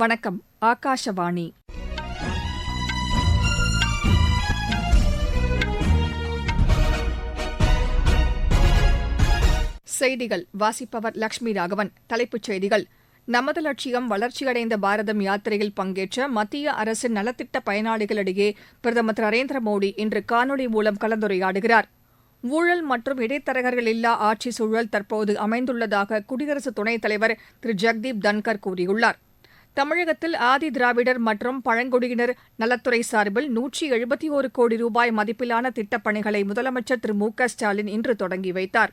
வணக்கம். ஆகாஷவாணி. செய்திகள் வாசிப்பவர் லட்சுமி ராகவன். தலைப்புச் செய்திகள்: நமது லட்சியம் வளர்ச்சியடைந்த பாரதம் யாத்திரையில் பங்கேற்ற மத்திய அரசின் நலத்திட்ட பயனாளிகளிடையே பிரதமர் திரு நரேந்திர மோடி இன்று காணொலி மூலம் கலந்துரையாடுகிறார். ஊழல் மற்றும் இடைத்தரகர்கள் இல்லா ஆட்சி சூழல் தற்போது அமைந்துள்ளதாக குடியரசு துணைத் தலைவர் திரு ஜெகதீப் தன்கர் கூறியுள்ளார். தமிழகத்தில் ஆதி திராவிடர் மற்றும் பழங்குடியினர் நலத்துறை சார்பில் 171 கோடி ரூபாய் மதிப்பிலான திட்டப் பணிகளை முதலமைச்சர் திரு மு க ஸ்டாலின் இன்று தொடங்கி வைத்தார்.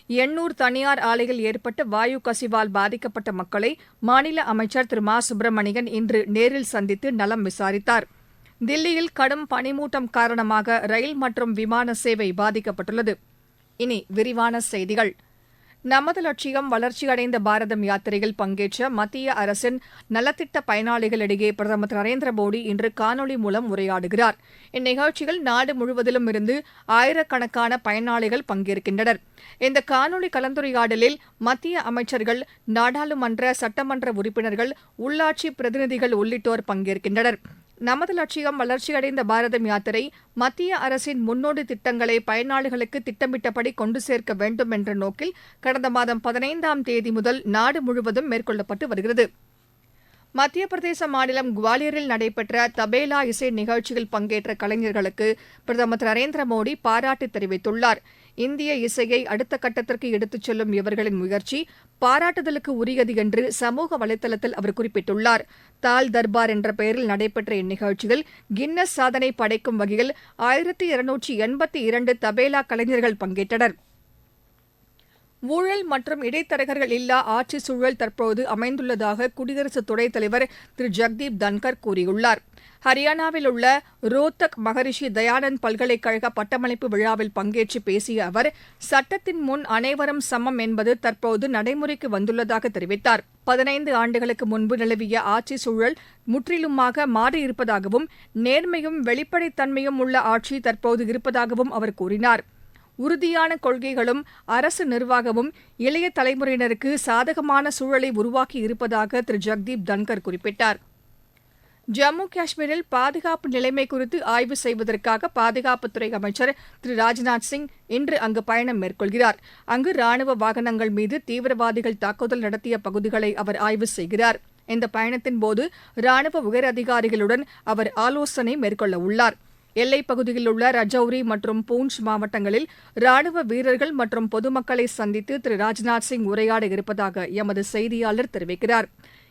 எண்ணூர் தனியார் ஆலையில் ஏற்பட்ட வாயு கசிவால் பாதிக்கப்பட்ட மக்களை மாநில அமைச்சர் திரு மா சுப்பிரமணியன் இன்று நேரில் சந்தித்து நலம் விசாரித்தார். தில்லியில் கடும் பனிமூட்டம் காரணமாக ரயில் மற்றும் விமான சேவை பாதிக்கப்பட்டுள்ளது. இனி விரிவான செய்திகள். நமது லட்சியம் வளர்ச்சியடைந்த பாரதம் யாத்திரையில் பங்கேற்ற மத்திய அரசின் நலத்திட்ட பயனாளிகளிடையே பிரதமர் திரு நரேந்திர மோடி இன்று காணொலி மூலம் உரையாடுகிறார். இந்நிகழ்ச்சியில் நாடு முழுவதிலும் இருந்து ஆயிரக்கணக்கான பயனாளிகள் பங்கேற்கின்றனர். இந்த காணொலி கலந்துரையாடலில் மத்திய அமைச்சர்கள், நாடாளுமன்ற, சட்டமன்ற உறுப்பினர்கள், உள்ளாட்சி பிரதிநிதிகள் உள்ளிட்டோர் பங்கேற்கின்றனர். நமது லட்சியம் வளர்ச்சியடைந்த பாரதம் யாத்திரை மத்திய அரசின் முன்னோடி திட்டங்களை பயனாளிகளுக்கு திட்டமிட்டபடி கொண்டு சேர்க்க வேண்டும் என்ற நோக்கில் கடந்த மாதம் 15ஆம் தேதி முதல் நாடு முழுவதும் மேற்கொள்ளப்பட்டு வருகிறது. மத்திய பிரதேச மாநிலம் குவாலியரில் நடைபெற்ற தபேலா இசை நிகழ்ச்சியில் பங்கேற்ற கலைஞர்களுக்கு பிரதமர் திரு நரேந்திர மோடி பாராட்டு தெரிவித்துள்ளார். இந்திய இசையை அடுத்த கட்டத்திற்கு எடுத்துச் செல்லும் இவர்களின் முயற்சி பாராட்டுதலுக்கு உரியது என்று சமூக வலைதளத்தில் அவர் குறிப்பிட்டுள்ளார். தால் தர்பார் என்ற பெயரில் நடைபெற்ற இந்நிகழ்ச்சியில் கின்னஸ் சாதனை படைக்கும் வகையில் 1282 தபேலா கலைஞர்கள் பங்கேற்றனர். ஊழல் மற்றும் இடைத்தரகர்கள் இல்லா ஆட்சி சூழல் தற்போது அமைந்துள்ளதாக குடியரசு துணைத் தலைவர் திரு ஜெகதீப் தன்கர் கூறியுள்ளார். ஹரியானாவில் உள்ள ரோத்தக் மகரிஷி தயானந்த் பல்கலைக்கழக பட்டமளிப்பு விழாவில் பங்கேற்று பேசிய அவர், சட்டத்தின் முன் அனைவரும் சமம் என்பது தற்போது நடைமுறைக்கு வந்துள்ளதாக தெரிவித்தார். 15 ஆண்டுகளுக்கு முன்பு நிலவிய ஆட்சி சூழல் முற்றிலுமாக மாறியிருப்பதாகவும், நேர்மையும் வெளிப்படைத்தன்மையும் உள்ள ஆட்சி தற்போது இருப்பதாகவும் அவர் கூறினார். உறுதியான கொள்கைகளும் அரசு நிர்வாகமும் இளைய தலைமுறையினருக்கு சாதகமான சூழலை உருவாக்கி இருப்பதாக திரு ஜெகதீப் தன்கர் குறிப்பிட்டார். ஜம்மு காஷ்மீரில் பாதுகாப்பு நிலைமை குறித்து ஆய்வு செய்வதற்காக பாதுகாப்புத்துறை அமைச்சர் திரு ராஜ்நாத் சிங் இன்று அங்கு பயணம் மேற்கொள்கிறார். அங்கு ராணுவ வாகனங்கள் மீது தீவிரவாதிகள் தாக்குதல் நடத்திய பகுதிகளை அவர் ஆய்வு செய்கிறார். இந்த பயணத்தின்போது ராணுவ உயரதிகாரிகளுடன் அவர் ஆலோசனை மேற்கொள்ள உள்ளார். எல்லைப் பகுதியில் உள்ள ரஜௌரி மற்றும் பூஞ்ச் மாவட்டங்களில் ராணுவ வீரர்கள் மற்றும் பொதுமக்களை சந்தித்து திரு ராஜ்நாத் சிங் உரையாட இருப்பதாக எமது செய்தியாளர் தெரிவிக்கிறார்.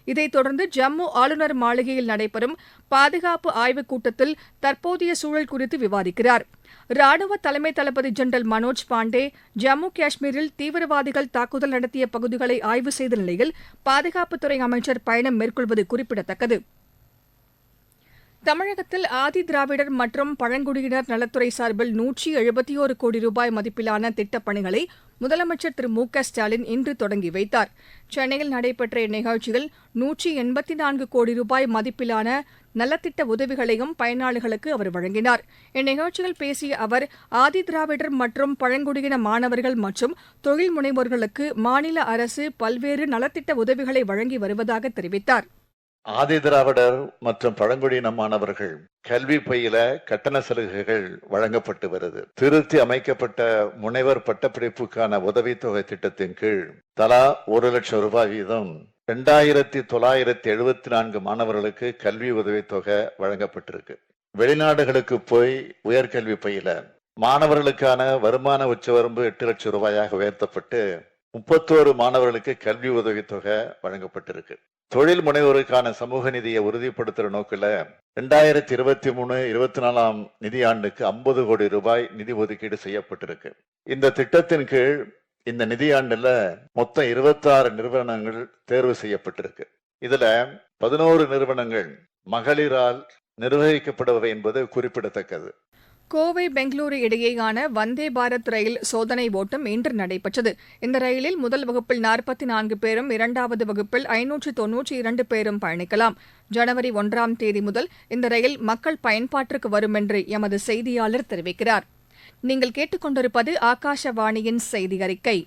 இதைத் தொடர்ந்து ஜம்மு ஆளுநர் மாளிகையில் நடைபெறும் பாதுகாப்பு ஆய்வுக் கூட்டத்தில் தற்போதைய சூழல் குறித்து விவாதிக்கிறார். ராணுவ தலைமை தளபதி ஜெனரல் மனோஜ் பாண்டே ஜம்மு காஷ்மீரில் தீவிரவாதிகள் தாக்குதல் நடத்திய பகுதிகளை ஆய்வு செய்த நிலையில் பாதுகாப்புத்துறை அமைச்சர் பயணம் மேற்கொள்வது குறிப்பிடத்தக்கது. தமிழகத்தில் ஆதி திராவிடர் மற்றும் பழங்குடியினர் நலத்துறை சார்பில் 171 கோடி ரூபாய் மதிப்பிலான திட்டப் பணிகளை முதலமைச்சர் திரு மு க ஸ்டாலின் இன்று தொடங்கி வைத்தார். சென்னையில் நடைபெற்ற இந்நிகழ்ச்சியில் 184 கோடி ரூபாய் மதிப்பிலான நலத்திட்ட உதவிகளையும் பயனாளிகளுக்கு அவர் வழங்கினார். இந்நிகழ்ச்சியில் பேசிய அவர், ஆதி திராவிடர் மற்றும் பழங்குடியின மாணவர்கள் மற்றும் தொழில் முனைவோர்களுக்கு மாநில அரசு பல்வேறு நலத்திட்ட உதவிகளை வழங்கி வருவதாக தெரிவித்தார். ஆதி திராவிடர் மற்றும் பழங்குடியின மாணவர்கள் கல்வி பயில கட்டண சலுகைகள் வழங்கப்பட்டு வருது. திருத்தி அமைக்கப்பட்ட முனைவர் பட்டப்படிப்புக்கான உதவித்தொகை திட்டத்தின் கீழ் தலா 1 லட்சம் ரூபாய் வீதம் 2974 மாணவர்களுக்கு கல்வி உதவித்தொகை வழங்கப்பட்டிருக்கு. வெளிநாடுகளுக்கு போய் உயர்கல்வி பயில மாணவர்களுக்கான வருமான உச்சவரம்பு 8 லட்சம் ரூபாயாக உயர்த்தப்பட்டு 31 மாணவர்களுக்கு கல்வி உதவித்தொகை வழங்கப்பட்டிருக்கு. தொழில் முனைவோருக்கான சமூக நிதியை உறுதிப்படுத்துற நோக்கில 2023-24 நிதியாண்டுக்கு 50 கோடி ரூபாய் நிதி ஒதுக்கீடு செய்யப்பட்டிருக்கு. இந்த திட்டத்தின் கீழ் இந்த நிதியாண்டுல மொத்தம் 26 நிறுவனங்கள் தேர்வு செய்யப்பட்டிருக்கு. இதுல 11 நிறுவனங்கள் மகளிரால் நிர்வகிக்கப்படுபவை என்பது குறிப்பிடத்தக்கது. கோவை பெங்களூரு இடையேயான வந்தே பாரத் ரயில் சோதனை ஓட்டம் இன்று நடைபெற்றது. இந்த ரயிலில் முதல் வகுப்பில் 44 பேரும், இரண்டாவது வகுப்பில் 592 பேரும் பயணிக்கலாம். ஜனவரி 1ஆம் தேதி முதல் இந்த ரயில் மக்கள் பயன்பாட்டிற்கு வரும் என்று எமது செய்தியாளர் தெரிவிக்கிறார். நீங்கள் கேட்டுக்கொண்டிருப்பது ஆகாஷவாணியின் செய்தி அறிக்கை.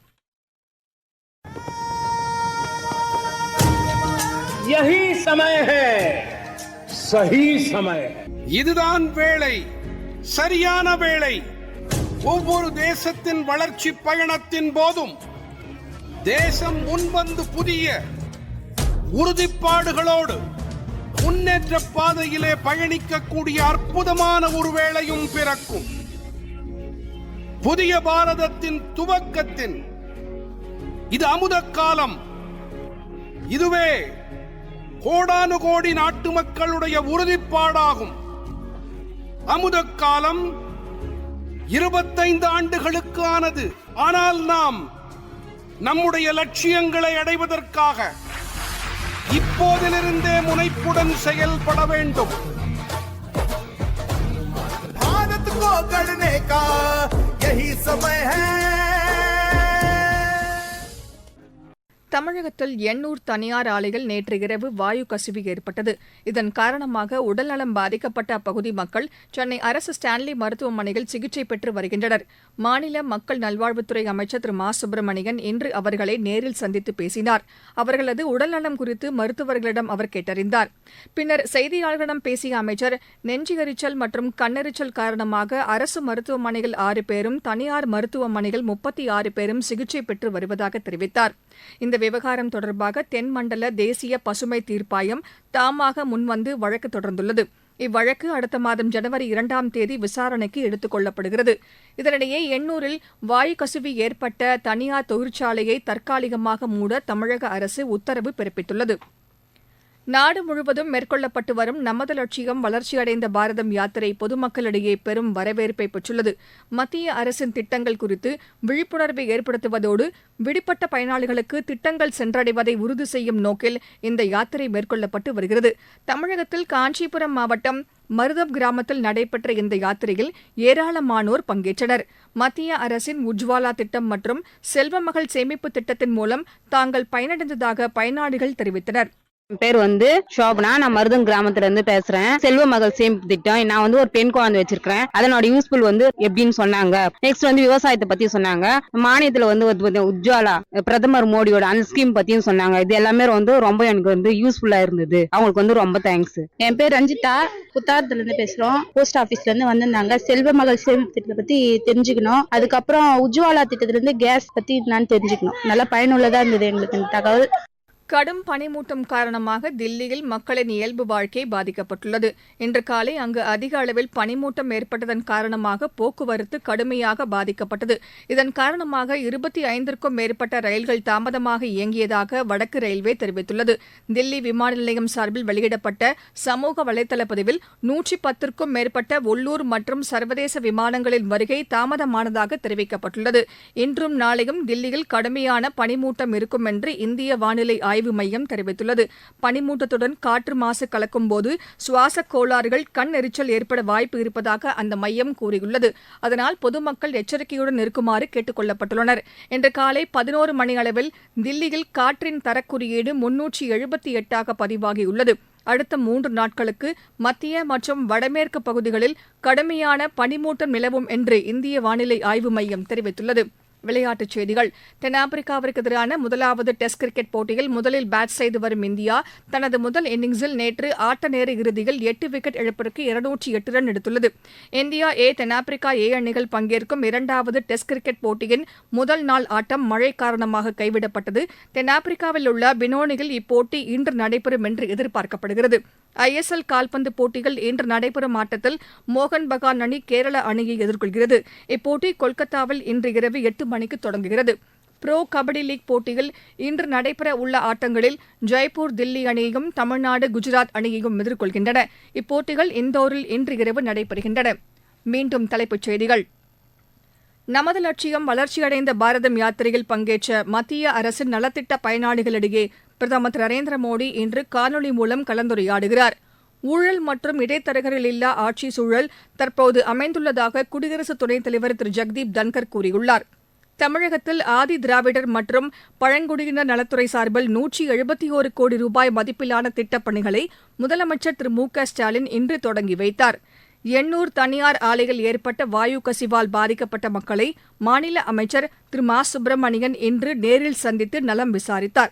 यही समय है, सही समय। இதுதான் வேளை, சரியான வேளை. ஒவ்வொரு தேசத்தின் வளர்ச்சி பயணத்தின் போதும் தேசம் முன்வந்து புதிய உறுதிப்பாடுகளோடு முன்னேற்ற பாதையிலே பயணிக்கக்கூடிய அற்புதமான ஒரு வேளையும் பிறக்கும். புதிய பாரதத்தின் துவக்கத்தின் இது அமுத காலம். இதுவே கோடானு கோடி நாட்டு மக்களுடைய உறுதிப்பாடாகும். அமுத காலம் 25 ஆண்டுகளுக்கு ஆனது. ஆனால் நாம் நம்முடைய லட்சியங்களை அடைவதற்காக இப்போதிலிருந்தே முனைப்புடன் செயல்பட வேண்டும். भारत को गढ़ने का यही समय है. தமிழகத்தில் எண்ணூர் தனியார் ஆலையில் நேற்று இரவு வாயு கசிவு ஏற்பட்டது. இதன் காரணமாக உடல்நலம் பாதிக்கப்பட்ட அப்பகுதி மக்கள் சென்னை அரசு ஸ்டான்லி மருத்துவமனையில் சிகிச்சை பெற்று வருகின்றனர். மாநில மக்கள் நல்வாழ்வுத்துறை அமைச்சர் திரு மா சுப்பிரமணியன் இன்று அவர்களை நேரில் சந்தித்து பேசினார். அவர்களது உடல்நலம் குறித்து மருத்துவர்களிடம் அவர் கேட்டறிந்தார். பின்னர் செய்தியாளர்களிடம் பேசிய அமைச்சர் நெஞ்சு எரிச்சல் மற்றும் கண்ணெரிச்சல் காரணமாக அரசு மருத்துவமனையில் 6 பேரும் தனியார் மருத்துவமனையில் 36 பேரும் சிகிச்சை பெற்று வருவதாக தெரிவித்தார். இந்த விவகாரம் தொடர்பாக தென்மண்டல தேசிய பசுமை தீர்ப்பாயம் தாமாக முன்வந்து வழக்கு தொடர்ந்துள்ளது. இவ்வழக்கு அடுத்த மாதம் ஜனவரி 2ஆம் தேதி விசாரணைக்கு எடுத்துக் கொள்ளப்படுகிறது. இதனிடையே எண்ணூரில் வாயு கசிவு ஏற்பட்ட தனியார் தொழிற்சாலையை தற்காலிகமாக மூட தமிழக அரசு உத்தரவு பிறப்பித்துள்ளது. நாடு முழுவதும் மேற்கொள்ளப்பட்டு வரும் நமது லட்சியம் வளர்ச்சியடைந்த பாரதம் யாத்திரை பொதுமக்களிடையே பெரும் வரவேற்பை பெற்றுள்ளது. மத்திய அரசின் திட்டங்கள் குறித்து விழிப்புணர்வை ஏற்படுத்துவதோடு விடுபட்ட பயனாளிகளுக்கு திட்டங்கள் சென்றடைவதை உறுதி செய்யும் நோக்கில் இந்த யாத்திரை மேற்கொள்ளப்பட்டு வருகிறது. தமிழகத்தில் காஞ்சிபுரம் மாவட்டம் மருதம் கிராமத்தில் நடைபெற்ற இந்த யாத்திரையில் ஏராளமானோர் பங்கேற்றனர். மத்திய அரசின் உஜ்வாலா திட்டம் மற்றும் செல்வமகள் சேமிப்பு திட்டத்தின் மூலம் தாங்கள் பயனடைந்ததாக பயனாளிகள் தெரிவித்தனர். என் பேர் சோபனா. நான் மருதம் கிராமத்துல இருந்து பேசுறேன். செல்வ மகள் சேமிப்பு திட்டம். நான் ஒரு பெண் குழந்தை வச்சிருக்கிறேன். அதனோட யூஸ்ஃபுல் எப்படின்னு சொன்னாங்க. நெக்ஸ்ட் விவசாயத்தை பத்தி சொன்னாங்க. மானியத்துல உஜ்வாலா பிரதமர் மோடியோட அந்த ஸ்கீம் பத்தியும் சொன்னாங்க. இது எல்லாமே ரொம்ப எனக்கு யூஸ்ஃபுல்லா இருந்தது. அவங்களுக்கு ரொம்ப தேங்க்ஸ். என் பேர் ரஞ்சிதா. புத்தாரத்துல இருந்து பேசுறோம். போஸ்ட் ஆபீஸ்ல இருந்து வந்திருந்தாங்க. செல்வ மகள் சேமிப்பு திட்டத்தை பத்தி தெரிஞ்சுக்கணும். அதுக்கப்புறம் உஜ்வாலா திட்டத்துல இருந்து கேஸ் பத்தி என்னன்னு தெரிஞ்சுக்கணும். நல்லா பயனுள்ளதா இருந்தது எங்களுக்கு இந்த தகவல். கடும் பனிமூட்டம் காரணமாக தில்லியில் மக்களின் இயல்பு வாழ்க்கை பாதிக்கப்பட்டுள்ளது. இன்று காலை அங்கு அதிக அளவில் பனிமூட்டம் ஏற்பட்டதன் காரணமாக போக்குவரத்து கடுமையாக பாதிக்கப்பட்டது. இதன் காரணமாக 25க்கும் மேற்பட்ட ரயில்கள் தாமதமாக இயங்கியதாக வடக்கு ரயில்வே தெரிவித்துள்ளது. தில்லி விமான நிலையம் சார்பில் வெளியிடப்பட்ட சமூக வலைதள பதிவில் 110க்கும் மேற்பட்ட உள்ளூர் மற்றும் சர்வதேச விமானங்களின் வருகை தாமதமானதாக தெரிவிக்கப்பட்டுள்ளது. இன்றும் நாளையும் தில்லியில் கடுமையான பனிமூட்டம் இருக்கும் என்று இந்திய வானிலை ஆய்வு மையம் தெரிவித்துள்ளது. பனிமூட்டத்துடன் காற்று மாசு கலக்கும்போது சுவாச கோளாறுகள், கண் எரிச்சல் ஏற்பட வாய்ப்பு இருப்பதாக அந்த மையம் கூறியுள்ளது. அதனால் பொதுமக்கள் எச்சரிக்கையுடன் இருக்குமாறு கேட்டுக் கொள்ளப்பட்டுள்ளனர். இன்று காலை 11 மணி அளவில் தில்லியில் காற்றின் தரக்குறியீடு 378 பதிவாகியுள்ளது. அடுத்த 3 நாட்களுக்கு மத்திய மற்றும் வடமேற்கு பகுதிகளில் கடுமையான பனிமூட்டம் நிலவும் என்று இந்திய வானிலை ஆய்வு மையம் தெரிவித்துள்ளது. விளையாட்டுச் செய்திகள். தென்னாப்பிரிக்காவிற்கு எதிரான முதலாவது டெஸ்ட் கிரிக்கெட் போட்டியில் முதலில் பேட் செய்து வரும் இந்தியா தனது முதல் இன்னிங்ஸில் நேற்று ஆட்ட நேர இறுதியில் 8 விக்கெட் இழப்பிற்கு 208 ரன் எடுத்துள்ளது. இந்தியா தென்னாப்பிரிக்கா அணிகள் பங்கேற்கும் 2வது டெஸ்ட் கிரிக்கெட் போட்டியின் முதல் நாள் ஆட்டம் மழை காரணமாக கைவிடப்பட்டது. தென்னாப்பிரிக்காவில் உள்ள பினோனியில் இப்போட்டி இன்று நடைபெறும் என்று எதிர்பார்க்கப்படுகிறது. ISL கால்பந்து போட்டியில் இன்று நடைபெறும் ஆட்டத்தில் மோகன் பகான் அணி கேரள அணியை எதிர்கொள்கிறது. இப்போட்டி கொல்கத்தாவில் இன்று இரவு 8 மணிக்கு தொடங்குகிறது. புரோ கபடி லீக் போட்டியில் இன்று நடைபெற உள்ள ஆட்டங்களில் ஜெய்ப்பூர் தில்லி அணியையும் தமிழ்நாடு குஜராத் அணியையும் எதிர்கொள்கின்றன. இப்போட்டிகள் இந்தோரில் இன்று இரவு நடைபெறுகின்றன. மீண்டும் தலைப்புச் செய்திகள். நமது லட்சியம் வளர்ச்சியடைந்த பாரதம் யாத்திரையில் பங்கேற்ற மத்திய அரசின் நலத்திட்ட பயனாளிகளிடையே பிரதமர் திரு நரேந்திர மோடி இன்று காணொலி மூலம் கலந்துரையாடுகிறார். ஊழல் மற்றும் இடைத்தரகர்கள் இல்லா ஆட்சி சூழல் தற்போது அமைந்துள்ளதாக குடியரசு துணைத் தலைவர் திரு ஜெகதீப் தன்கர் கூறியுள்ளார். தமிழகத்தில் ஆதி திராவிடர் மற்றும் பழங்குடியினர் நலத்துறை சார்பில் 171 கோடி ரூபாய் மதிப்பிலான திட்டப் பணிகளை முதலமைச்சர் திரு மு.க.ஸ்டாலின் இன்று தொடங்கி வைத்தார். எண்ணூர் தனியார் ஆலையில் ஏற்பட்ட வாயு கசிவால் பாதிக்கப்பட்ட மக்களை மாநில அமைச்சர் திரு மா சுப்பிரமணியன் இன்று நேரில் சந்தித்து நலம் விசாரித்தார்.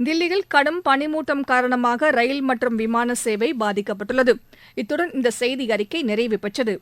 தில்லியில் கடும் பனிமூட்டம் காரணமாக ரயில் மற்றும் விமான சேவை பாதிக்கப்பட்டுள்ளது. இத்துடன் இந்த செய்தி அறிக்கை நிறைவு பெற்றது.